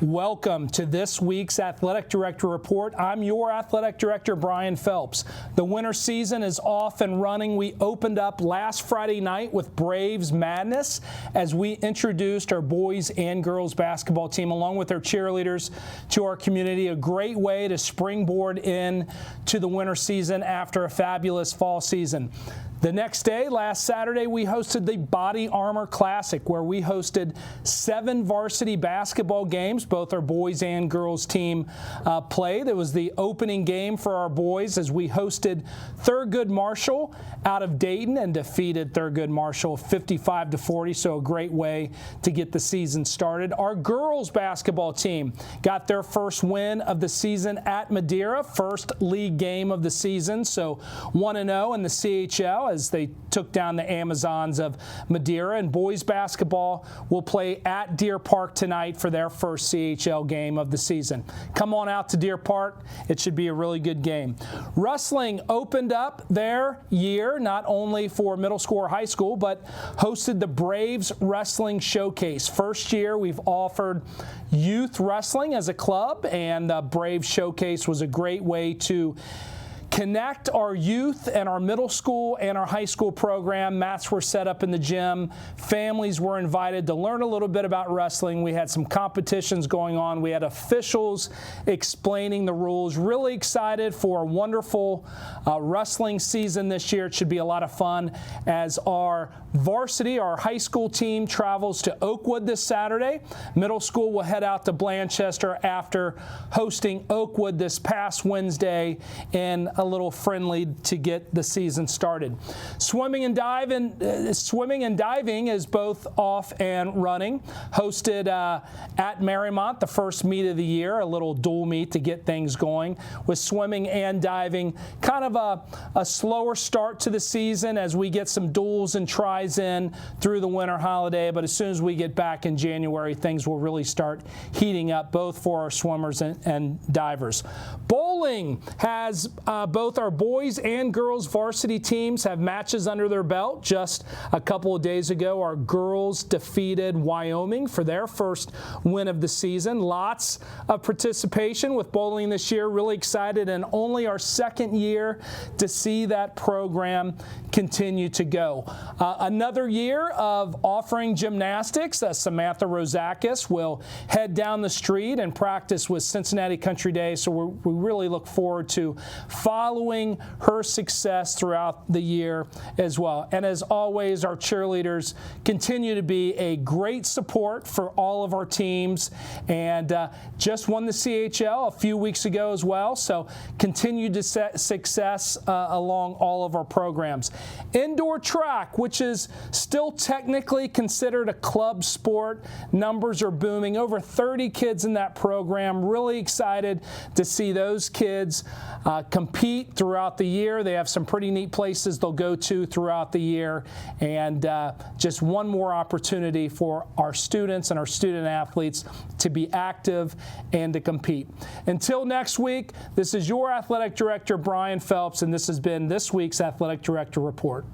Welcome to this week's Athletic Director Report. I'm your Athletic Director, Brian Phelps. The winter season is off and running. We opened up last Friday night with Braves Madness as we introduced our boys and girls basketball team along with their cheerleaders to our community. A great way to springboard in to the winter season after a fabulous fall season. The next day, last Saturday, we hosted the Body Armor Classic, where we hosted 7 varsity basketball games. Both our boys and girls team played. It was the opening game for our boys as we hosted Thurgood Marshall out of Dayton and defeated Thurgood Marshall 55-40, so a great way to get the season started. Our girls basketball team got their first win of the season at Madeira, first league game of the season, so 1-0 in the CHL as they took down the Amazons of Madeira. And boys basketball will play at Deer Park tonight for their first CHL game of the season. Come on out to Deer Park. It should be a really good game. Wrestling opened up their year, not only for middle school or high school, but hosted the Braves Wrestling Showcase. First year we've offered youth wrestling as a club, and the Braves Showcase was a great way to connect our youth and our middle school and our high school program. Mats were set up in the gym. Families were invited to learn a little bit about wrestling. We had some competitions going on. We had officials explaining the rules. Really excited for a wonderful wrestling season this year. It should be a lot of fun as our varsity, our high school team, travels to Oakwood this Saturday. Middle school will head out to Blanchester after hosting Oakwood this past Wednesday in a little friendly to get the season started. Swimming and diving is both off and running. Hosted at Marymount, the first meet of the year, a little dual meet to get things going. With swimming and diving, kind of a slower start to the season as we get some duels and tries in through the winter holiday. But as soon as we get back in January, things will really start heating up, both for our swimmers and divers. Bowling has both our boys and girls varsity teams have matches under their belt. Just a couple of days ago, our girls defeated Wyoming for their first win of the season. Lots of participation with bowling this year. Really excited, and only our second year to see that program continue to go. Another year of offering gymnastics. Samantha Rosakis will head down the street and practice with Cincinnati Country Day, so we really look forward to following her success throughout the year as well. And as always, our cheerleaders continue to be a great support for all of our teams, and just won the CHL a few weeks ago as well, so continued success along all of our programs. Indoor track, which is still technically considered a club sport. Numbers are booming. Over 30 kids in that program. Really excited to see those kids compete throughout the year. They have some pretty neat places they'll go to throughout the year, and just one more opportunity for our students and our student athletes to be active and to compete. Until next week, this is your Athletic Director, Brian Phelps, and this has been this week's Athletic Director Report.